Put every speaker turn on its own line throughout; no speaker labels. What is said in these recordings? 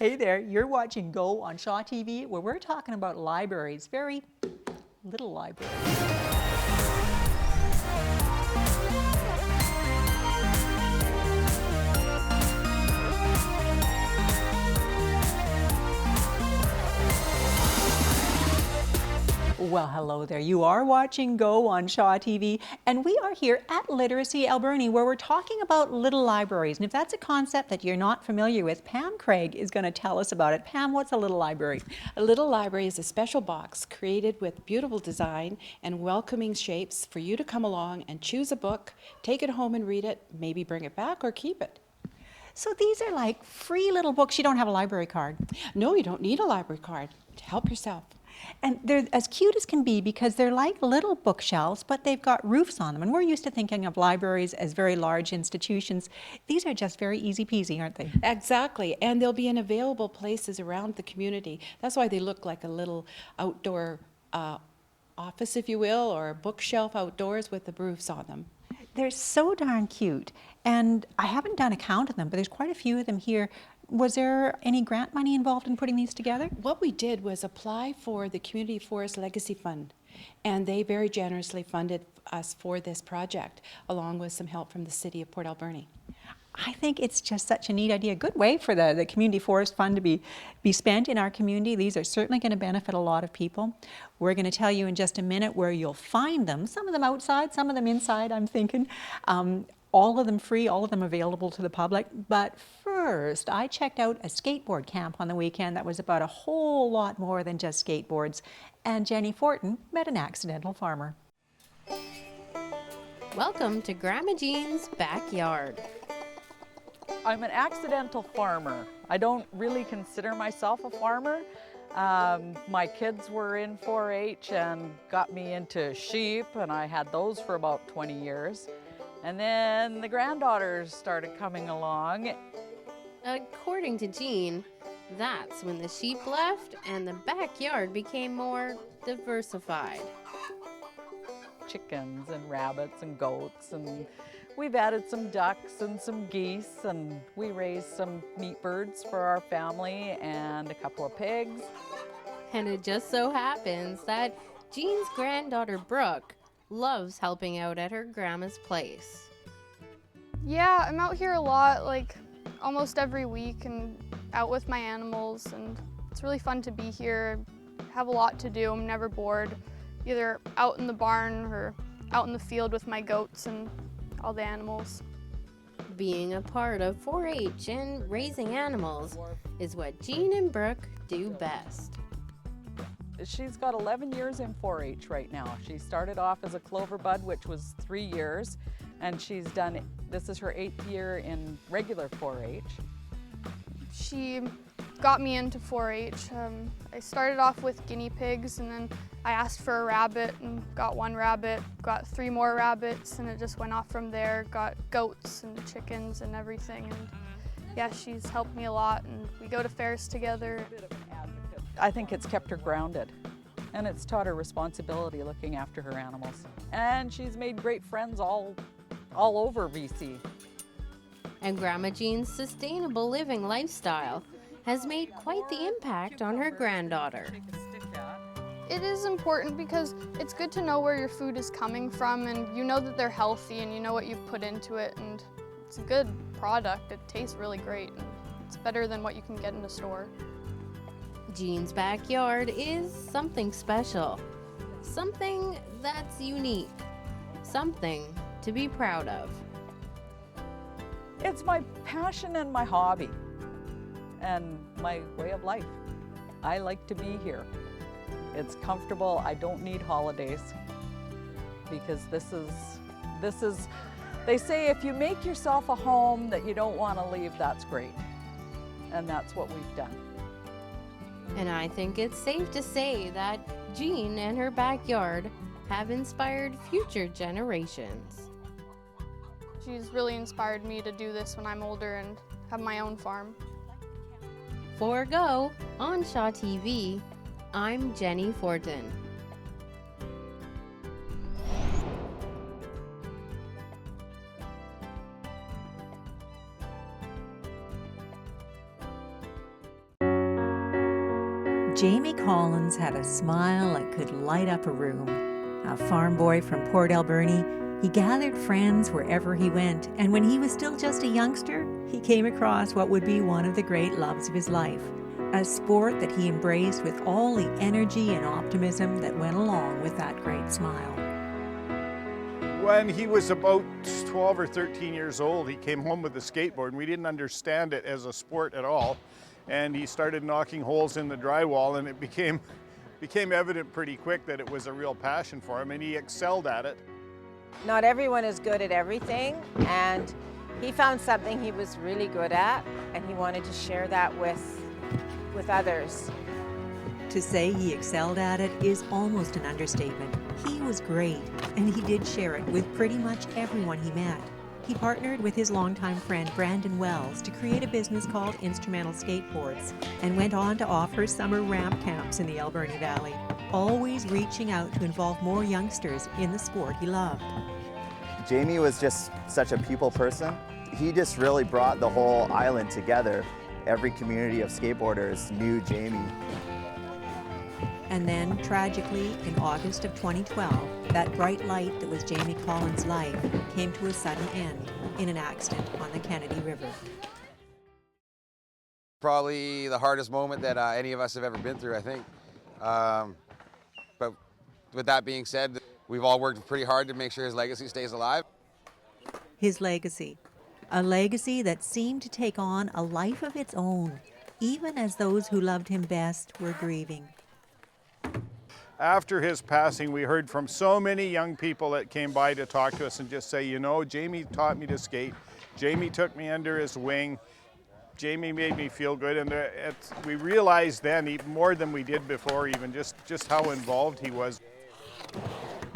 Hey there, you're watching Go on Shaw TV, where we're talking about libraries, very little libraries. Well, hello there. You are watching Go on Shaw TV, and we are here at Literacy Alberni, where we're talking about little libraries. And if that's a concept that you're not familiar with, Pam Craig is going to tell us about it. Pam, what's a little library?
A little library is a special box created with beautiful design and welcoming shapes for you to come along and choose a book, take it home and read it, maybe bring it back or keep it.
So these are like free little books. You don't have a library card.
No, you don't need a library card. Help yourself.
And they're as cute as can be because they're like little bookshelves, but they've got roofs on them. And we're used to thinking of libraries as very large institutions. These are just very easy peasy, aren't they?
Exactly, and they'll be in available places around the community. That's why they look like a little outdoor office, if you will, or a bookshelf outdoors with the roofs on them.
They're so darn cute. And I haven't done a count of them, but there's quite a few of them here. Was there any grant money involved in putting these together?
What we did was apply for the Community Forest Legacy Fund, and they very generously funded us for this project, along with some help from the City of Port Alberni.
I think it's just such a neat idea, a good way for the Community Forest Fund to be spent in our community. These are certainly going to benefit a lot of people. We're going to tell you in just a minute where you'll find them, some of them outside, some of them inside, I'm thinking. All of them free, all of them available to the public. But first, I checked out a skateboard camp on the weekend that was about a whole lot more than just skateboards. And Jenny Fortin met an accidental farmer.
Welcome to Grandma Jean's backyard.
I'm an accidental farmer. I don't really consider myself a farmer. My kids were in 4-H and got me into sheep, and I had those for about 20 years. And then the granddaughters started coming along.
According to Jean, that's when the sheep left and the backyard became more diversified.
Chickens and rabbits and goats, and we've added some ducks and some geese, and we raised some meat birds for our family and a couple of pigs.
And it just so happens that Jean's granddaughter Brooke loves helping out at her grandma's place.
Yeah, I'm out here a lot, like almost every week, and out with my animals, and it's really fun to be here. I have a lot to do. I'm never bored, either out in the barn or out in the field with my goats and all the animals.
Being a part of 4-H and raising animals is what Jean and Brooke do best.
She's got 11 years in 4-H right now. She started off as a clover bud, which was 3 years, and this is her 8th year in regular 4-H.
She got me into 4-H. I started off with guinea pigs, and then I asked for a rabbit and got 1 rabbit, got 3 more rabbits, and it just went off from there. Got goats and chickens and everything, and yeah, she's helped me a lot, and we go to fairs together.
I think it's kept her grounded, and it's taught her responsibility looking after her animals. And she's made great friends all over BC.
And Grandma Jean's sustainable living lifestyle has made quite the impact on her granddaughter.
It is important because it's good to know where your food is coming from, and you know that they're healthy and you know what you've put into it, and it's a good product. It tastes really great, and it's better than what you can get in a store.
Jean's backyard is something special, something that's unique, something to be proud of.
It's my passion and my hobby and my way of life. I like to be here. It's comfortable. I don't need holidays because this is, they say if you make yourself a home that you don't want to leave, that's great. And that's what we've done.
And I think it's safe to say that Jean and her backyard have inspired future generations.
She's really inspired me to do this when I'm older and have my own farm.
For Go on Shaw TV, I'm Jenny Fortin.
Jamie Collins had a smile that could light up a room. A farm boy from Port Alberni, he gathered friends wherever he went, and when he was still just a youngster, he came across what would be one of the great loves of his life, a sport that he embraced with all the energy and optimism that went along with that great smile.
When he was about 12 or 13 years old, he came home with a skateboard, and we didn't understand it as a sport at all. And he started knocking holes in the drywall, and it became evident pretty quick that it was a real passion for him, and he excelled at it.
Not everyone is good at everything, and he found something he was really good at, and he wanted to share that with others.
To say he excelled at it is almost an understatement. He was great, and he did share it with pretty much everyone he met. He partnered with his longtime friend Brandon Wells to create a business called Instrumental Skateboards, and went on to offer summer ramp camps in the Alberni Valley, always reaching out to involve more youngsters in the sport he loved.
Jamie was just such a people person. He just really brought the whole island together. Every community of skateboarders knew Jamie.
And then, tragically, in August of 2012, that bright light that was Jamie Collins' life came to a sudden end in an accident on the Kennedy River.
Probably the hardest moment that any of us have ever been through, I think. But with that being said, we've all worked pretty hard to make sure his legacy stays alive.
His legacy. A legacy that seemed to take on a life of its own, even as those who loved him best were grieving.
After his passing, we heard from so many young people that came by to talk to us and just say, you know, Jamie taught me to skate. Jamie took me under his wing. Jamie made me feel good. And we realized then, even more than we did before, even just how involved he was.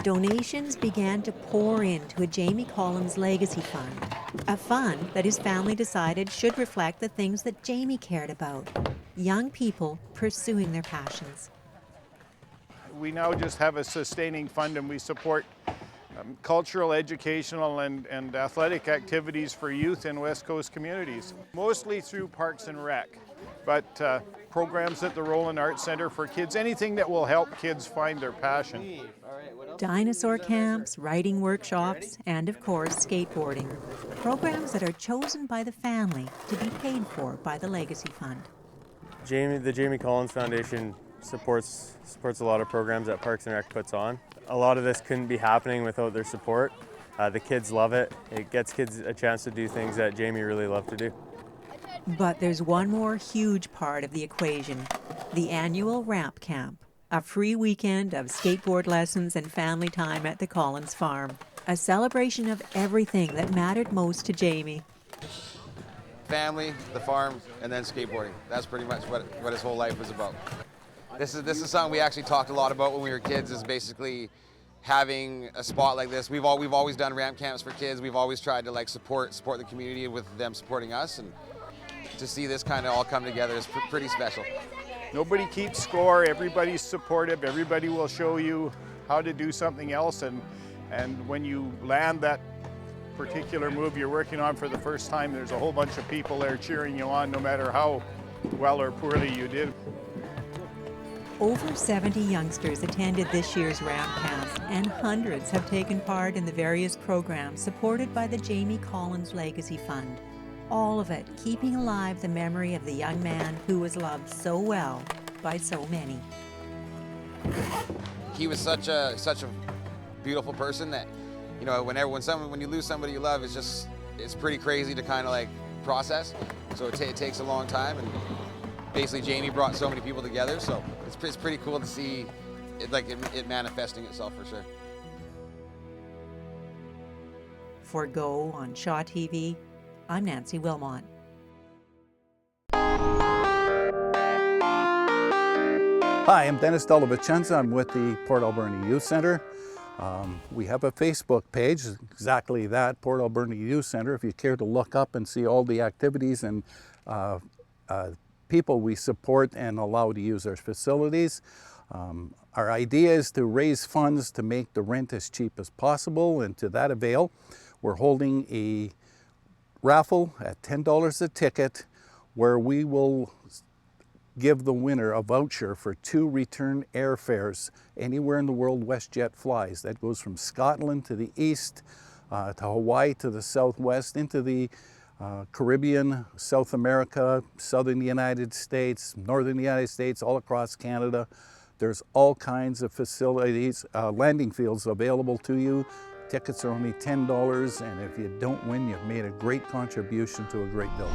Donations began to pour into a Jamie Collins Legacy Fund, a fund that his family decided should reflect the things that Jamie cared about, young people pursuing their passions.
We now just have a sustaining fund, and we support cultural, educational, and athletic activities for youth in West Coast communities, mostly through Parks and Rec, but programs at the Roland Arts Centre for kids, anything that will help kids find their passion.
Dinosaur camps, writing workshops, and of course, skateboarding. Programs that are chosen by the family to be paid for by the Legacy Fund.
The Jamie Collins Foundation supports a lot of programs that Parks and Rec puts on. A lot of this couldn't be happening without their support. The kids love it. It gets kids a chance to do things that Jamie really loved to do.
But there's one more huge part of the equation, the annual Ramp Camp, a free weekend of skateboard lessons and family time at the Collins farm, a celebration of everything that mattered most to Jamie.
Family, the farm, and then skateboarding. That's pretty much what his whole life was about. This is something we actually talked a lot about when we were kids, is basically having a spot like this. We've always done ramp camps for kids. We've always tried to support the community with them supporting us, and to see this kind of all come together is pretty special.
Nobody keeps score, everybody's supportive, everybody will show you how to do something else, and when you land that particular move you're working on for the first time, there's a whole bunch of people there cheering you on, no matter how well or poorly you did.
Over 70 youngsters attended this year's Ramp Camp, and hundreds have taken part in the various programs supported by the Jamie Collins Legacy Fund. All of it keeping alive the memory of the young man who was loved so well by so many.
He was such a beautiful person that, you know, when you lose somebody you love, it's pretty crazy to kind of process. So it takes a long time, and basically Jamie brought so many people together. So it's pretty cool to see it manifesting itself for sure.
For Go on Shaw TV, I'm Nancy Wilmot.
Hi, I'm Dennis Della Vicenza. I'm with the Port Alberni Youth Centre. We have a Facebook page, exactly that, Port Alberni Youth Centre. If you care to look up and see all the activities and people we support and allow to use our facilities. Our idea is to raise funds to make the rent as cheap as possible, and to that avail, we're holding a raffle at $10 a ticket, where we will give the winner a voucher for 2 return airfares anywhere in the world WestJet flies. That goes from Scotland to the east, to Hawaii to the southwest, into the Caribbean, South America, southern United States, northern United States, all across Canada. There's all kinds of facilities, landing fields available to you. Tickets are only $10, and if you don't win, you've made a great contribution to a great building.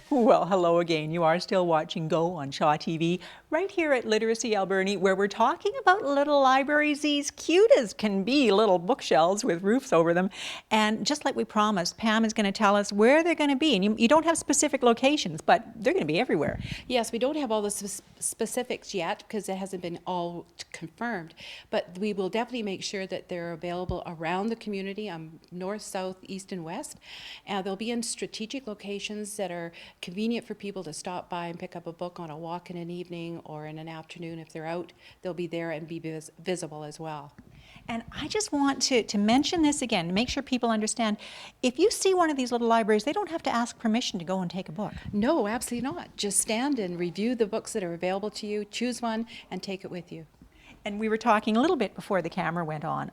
Well, hello again. You are still watching Go on Shaw TV, right here at Literacy Alberni, where we're talking about little libraries, these cute as can be little bookshelves with roofs over them. And just like we promised, Pam is going to tell us where they're going to be. And you don't have specific locations, but they're going to be everywhere.
Yes, we don't have all the specifics yet because it hasn't been all confirmed, but we will definitely make sure that they're available around the community, north, south, east, and west. And they'll be in strategic locations that are convenient for people to stop by and pick up a book on a walk in an evening or in an afternoon. If they're out, they'll be there and be visible as well.
And I just want to mention this again, to make sure people understand, if you see one of these little libraries, they don't have to ask permission to go and take a book.
No, absolutely not. Just stand and review the books that are available to you, choose one, and take it with you.
And we were talking a little bit before the camera went on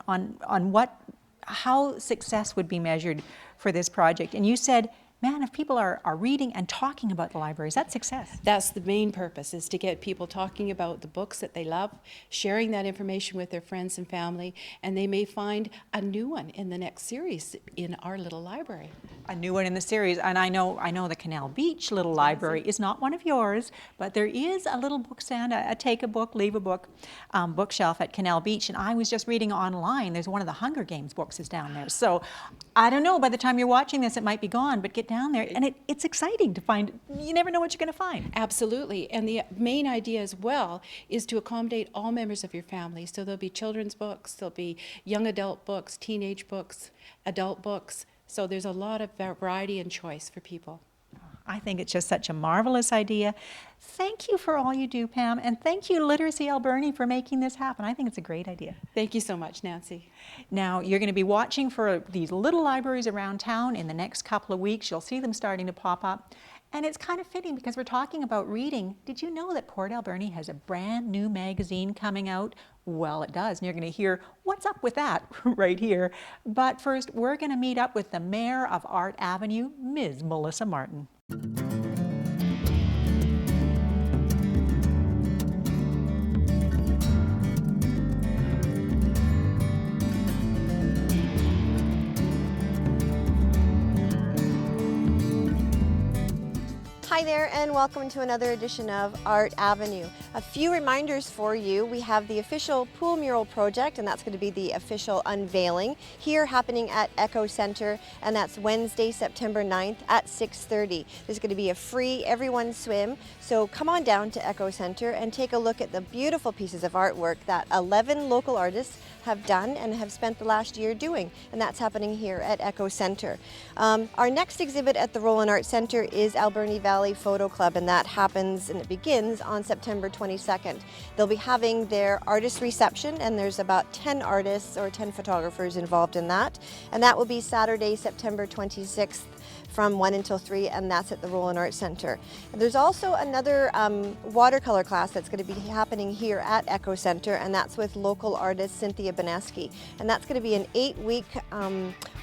how success would be measured for this project. And you said, man, if people are reading and talking about the libraries, that's success.
That's the main purpose, is to get people talking about the books that they love, sharing that information with their friends and family, and they may find a new one in the next series in our little library.
A new one in the series, and I know the Canal Beach little library is not one of yours, but there is a little book stand, a take a book, leave a book bookshelf at Canal Beach, and I was just reading online, there's one of the Hunger Games books is down there. So I don't know, by the time you're watching this, it might be gone, but get down there, and it's exciting to find, you never know what you're going to find.
Absolutely, and the main idea as well is to accommodate all members of your family. So there'll be children's books, there'll be young adult books, teenage books, adult books. So there's a lot of variety and choice for people.
I think it's just such a marvelous idea. Thank you for all you do, Pam, and thank you, Literacy Alberni, for making this happen. I think it's a great idea.
Thank you so much, Nancy.
Now, you're going to be watching for these little libraries around town in the next couple of weeks. You'll see them starting to pop up. And it's kind of fitting because we're talking about reading. Did you know that Port Alberni has a brand new magazine coming out? Well, it does, and you're going to hear what's up with that right here. But first, we're going to meet up with the Mayor of Art Avenue, Ms. Melissa Martin.
Hi there, and welcome to another edition of Art Avenue. A few reminders for you. We have the official pool mural project, and that's going to be the official unveiling here happening at Echo Center, and that's Wednesday, September 9th at 6:30. There's going to be a free everyone swim, so come on down to Echo Center and take a look at the beautiful pieces of artwork that 11 local artists have done and have spent the last year doing, and that's happening here at Echo Center. Our next exhibit at the Roland Art Center is Alberni Valley Photo Club, and that happens and it begins on September 22nd. They'll be having their artist reception, and there's about 10 artists or 10 photographers involved in that, and that will be Saturday, September 26th from 1 until 3, and that's at the Roland Art Center. And there's also another watercolor class that's going to be happening here at Echo Center, and that's with local artist Cynthia Beneski. And that's going to be an 8-week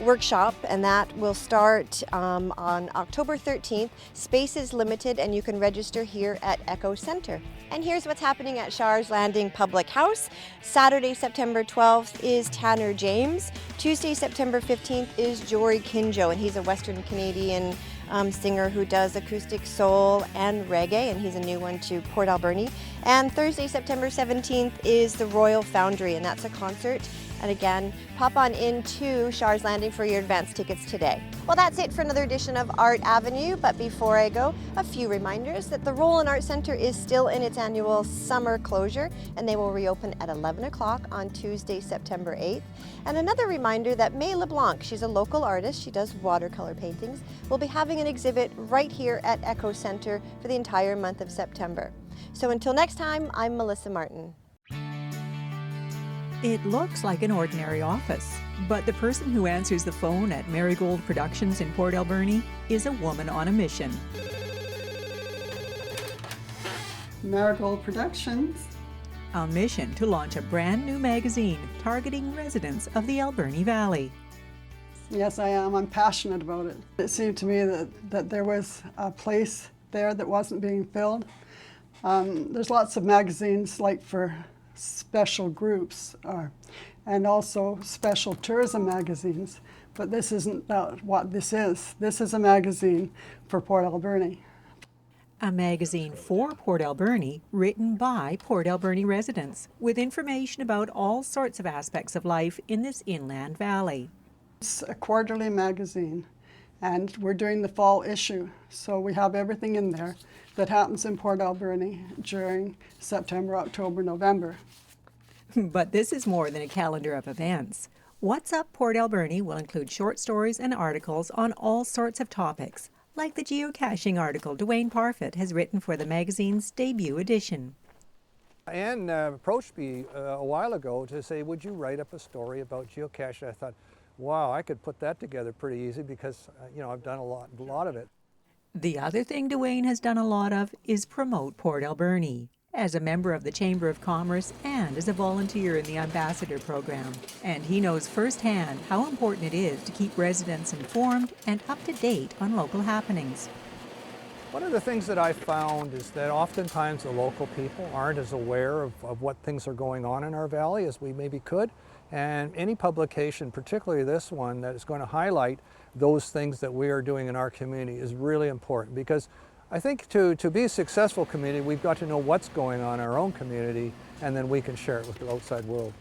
workshop, and that will start on October 13th. Space is limited, and you can register here at Echo Center. And here's what's happening at Shars Landing Public House. Saturday, September 12th is Tanner James. Tuesday, September 15th is Jory Kinjo, and he's a Western Canadian singer who does acoustic soul and reggae, and he's a new one to Port Alberni. And Thursday, September 17th is the Royal Foundry, and that's a concert. And again, pop on into Shars Landing for your advance tickets today. Well, that's it for another edition of Art Avenue, but before I go, a few reminders that the Roland Art Center is still in its annual summer closure, and they will reopen at 11 o'clock on Tuesday, September 8th. And another reminder that May LeBlanc, she's a local artist, she does watercolor paintings, will be having an exhibit right here at Echo Center for the entire month of September. So until next time, I'm Melissa Martin.
It looks like an ordinary office, but the person who answers the phone at Marigold Productions in Port Alberni is a woman on a mission.
Marigold Productions.
A mission to launch a brand new magazine targeting residents of the Alberni Valley.
Yes, I am. I'm passionate about it. It seemed to me that there was a place there that wasn't being filled. There's lots of magazines like for special groups and also special tourism magazines, but this isn't what this is. This is a magazine for Port Alberni.
A magazine for Port Alberni, written by Port Alberni residents, with information about all sorts of aspects of life in this inland valley.
It's a quarterly magazine, and we're doing the fall issue, so we have everything in there that happens in Port Alberni during September, October, November.
But this is more than a calendar of events. What's Up Port Alberni will include short stories and articles on all sorts of topics, like the geocaching article Dwayne Parfit has written for the magazine's debut edition.
Anne approached me a while ago to say, would you write up a story about geocaching? I thought, wow, I could put that together pretty easy because, I've done a lot of it.
The other thing Dwayne has done a lot of is promote Port Alberni, as a member of the Chamber of Commerce and as a volunteer in the Ambassador Program. And he knows firsthand how important it is to keep residents informed and up to date on local happenings.
One of the things that I found is that oftentimes the local people aren't as aware of what things are going on in our valley as we maybe could. And any publication, particularly this one, that is going to highlight those things that we are doing in our community is really important, because I think to be a successful community, we've got to know what's going on in our own community, and then we can share it with the outside world.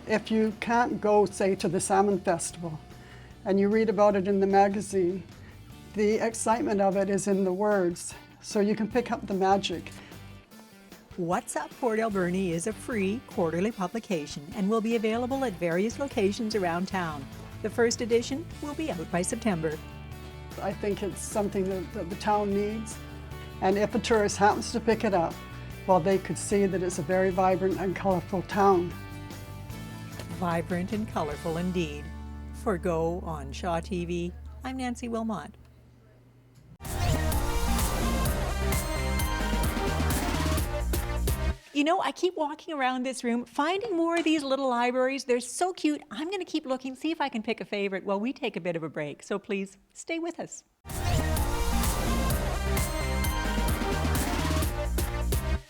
If you can't go, say, to the Salmon Festival, and you read about it in the magazine, the excitement of it is in the words, so you can pick up the magic.
What's Up Port Alberni is a free quarterly publication and will be available at various locations around town. The first edition will be out by September.
I think it's something that the town needs, and if a tourist happens to pick it up, well, they could see that it's a very vibrant and colorful town.
Vibrant and colorful indeed. For Go on Shaw TV, I'm Nancy Wilmot. You know, I keep walking around this room, finding more of these little libraries. They're so cute. I'm going to keep looking, see if I can pick a favorite while we take a bit of a break. So please, stay with us.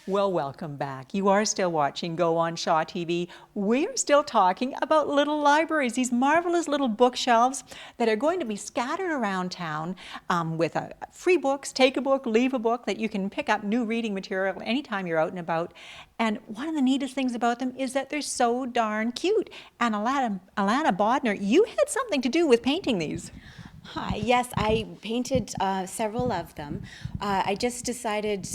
Well, welcome back. You are still watching Go on Shaw TV. We're still talking about little libraries, these marvelous little bookshelves that are going to be scattered around town with free books, take a book, leave a book, that you can pick up new reading material anytime you're out and about. And one of the neatest things about them is that they're so darn cute. And Alana Bodner, you had something to do with painting these.
Hi, yes, I painted several of them. I just decided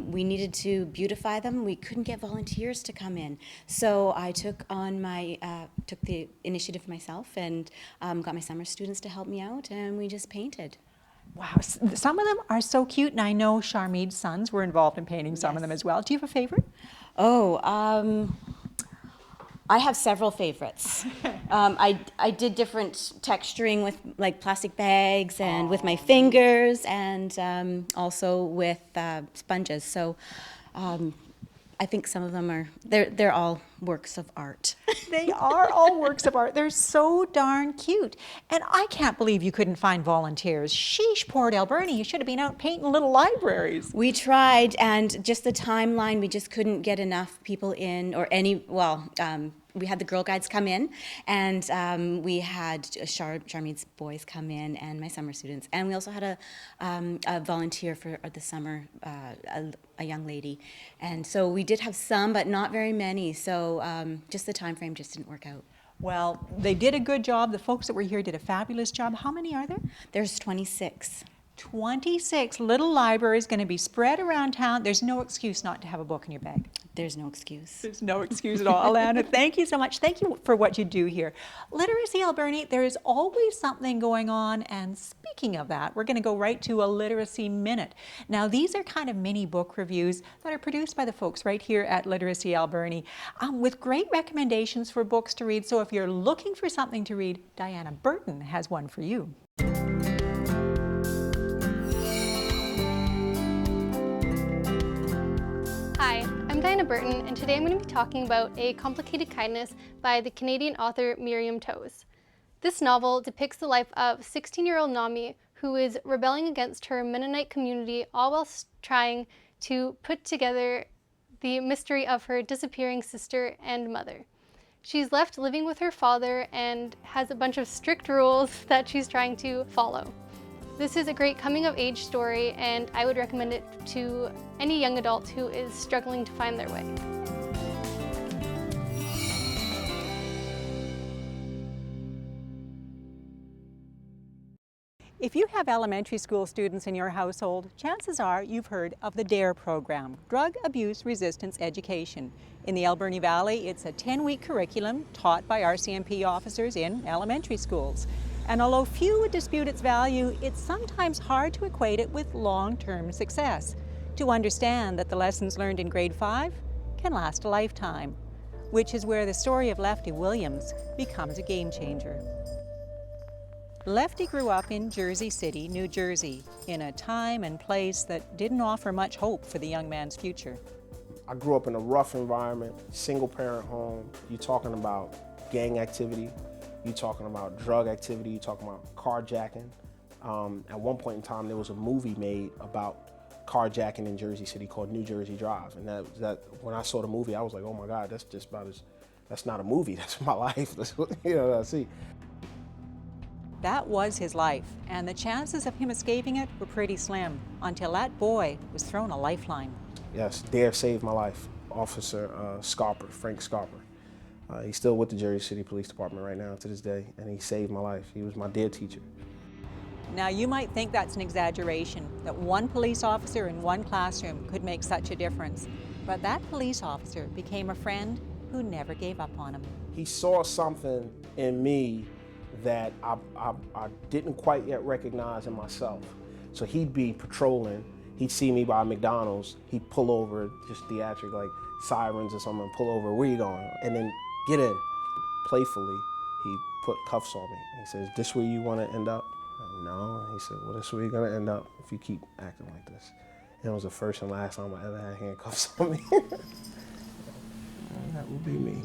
we needed to beautify them. We couldn't get volunteers to come in. So I took the initiative myself and got my summer students to help me out, and we just painted.
Wow, some of them are so cute, and I know Charmid's sons were involved in painting some of them as well. Do you have a favorite?
Oh, I have several favorites. I did different texturing with like plastic bags and with my fingers, and also with sponges. So I think some of them they're all works of art.
They are all works of art. They're so darn cute. And I can't believe you couldn't find volunteers. Sheesh, Port Alberni, you should have been out painting little libraries.
We tried, and just the timeline, we just couldn't get enough people in, or we had the Girl Guides come in, and we had Charmid's boys come in, and my summer students. And we also had a volunteer for the summer, a young lady. And so we did have some, but not very many. So just the time frame just didn't work out.
Well, they did a good job. The folks that were here did a fabulous job. How many are there?
There's 26.
26 little libraries going to be spread around town. There's no excuse not to have a book in your bag.
There's no excuse.
There's no excuse at all. Alana, thank you so much. Thank you for what you do here. Literacy Alberni, there is always something going on. And speaking of that, we're going to go right to a Literacy Minute. Now, these are kind of mini book reviews that are produced by the folks right here at Literacy Alberni with great recommendations for books to read. So if you're looking for something to read, Diana Burton has one for you.
Hi, I'm Diana Burton, and today I'm going to be talking about A Complicated Kindness by the Canadian author Miriam Toews. This novel depicts the life of 16-year-old Nami, who is rebelling against her Mennonite community, all while trying to put together the mystery of her disappearing sister and mother. She's left living with her father and has a bunch of strict rules that she's trying to follow. This is a great coming-of-age story, and I would recommend it to any young adult who is struggling to find their way.
If you have elementary school students in your household, chances are you've heard of the DARE program, Drug Abuse Resistance Education. In the Alberni Valley, it's a 10-week curriculum taught by RCMP officers in elementary schools. And although few would dispute its value, it's sometimes hard to equate it with long-term success, to understand that the lessons learned in grade 5 can last a lifetime, which is where the story of Lefty Williams becomes a game changer. Lefty grew up in Jersey City, New Jersey, in a time and place that didn't offer much hope for the young man's future.
I grew up in a rough environment, single-parent home. You're talking about gang activity, you're talking about drug activity, you're talking about carjacking. At one point in time, there was a movie made about carjacking in Jersey City called New Jersey Drive. And that when I saw the movie, I was like, oh my God, that's just about as, that's not a movie, that's my life. That's what, what I see.
That was his life, and the chances of him escaping it were pretty slim until that boy was thrown a lifeline.
Yes, DARE saved my life. Officer Scarper, Frank Scarper. He's still with the Jersey City Police Department right now to this day, and he saved my life. He was my DARE teacher.
Now, you might think that's an exaggeration, that one police officer in one classroom could make such a difference. But that police officer became a friend who never gave up on him.
He saw something in me that I didn't quite yet recognize in myself. So he'd be patrolling, he'd see me by McDonald's, he'd pull over, just theatric, like sirens or something, pull over, where you going? And then get in. Playfully, he put cuffs on me. He says, this where you want to end up? No, he said, well, this is where you're gonna end up if you keep acting like this. And it was the first and last time I ever had handcuffs on me. That will be me.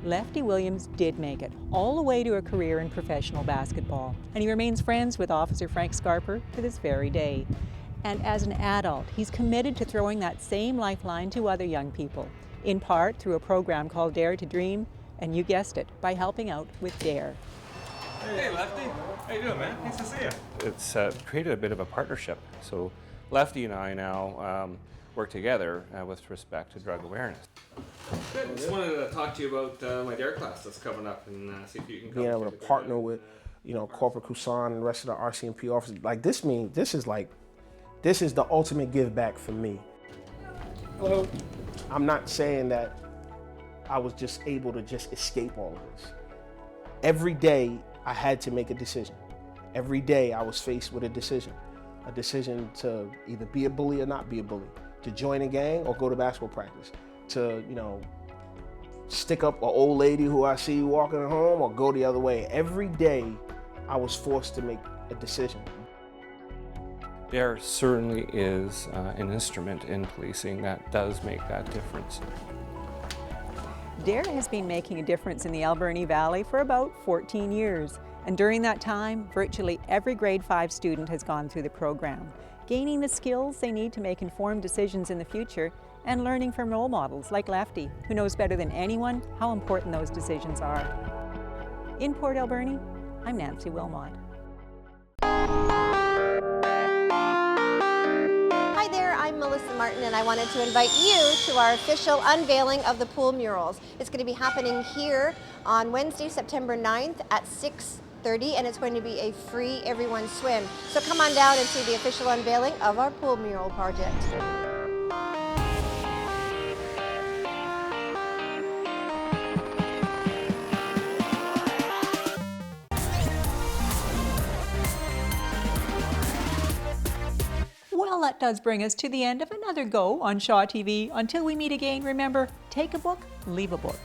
Lefty Williams did make it, all the way to a career in professional basketball. And he remains friends with Officer Frank Scarper to this very day. And as an adult, he's committed to throwing that same lifeline to other young people, in part through a program called Dare to Dream, and you guessed it, by helping out with DARE.
Hey Lefty, how you doing, man? Nice to see you. It's created a bit of a partnership. So Lefty and I now work together with respect to drug awareness. Good. Just wanted to talk to you about my DARE class that's coming up and see if you can come.
Being able to partner with, Corporal Cousin and the rest of the RCMP officers, like this is the ultimate give back for me.
Hello.
I'm not saying that I was just able to just escape all of this. Every day I had to make a decision. Every day I was faced with a decision to either be a bully or not be a bully, to join a gang or go to basketball practice, to, stick up an old lady who I see walking home or go the other way. Every day I was forced to make a decision.
DARE certainly is an instrument in policing that does make that difference.
DARE has been making a difference in the Alberni Valley for about 14 years. And during that time, virtually every grade 5 student has gone through the program, gaining the skills they need to make informed decisions in the future and learning from role models like Lefty, who knows better than anyone how important those decisions are. In Port Alberni, I'm Nancy Wilmot.
Hi there, I'm Melissa Martin, and I wanted to invite you to our official unveiling of the pool murals. It's going to be happening here on Wednesday, September 9th at 6 8:30, and it's going to be a free everyone swim. So come on down and see the official unveiling of our pool mural project.
Well, that does bring us to the end of another go on Shaw TV. Until we meet again, remember, take a book, leave a book.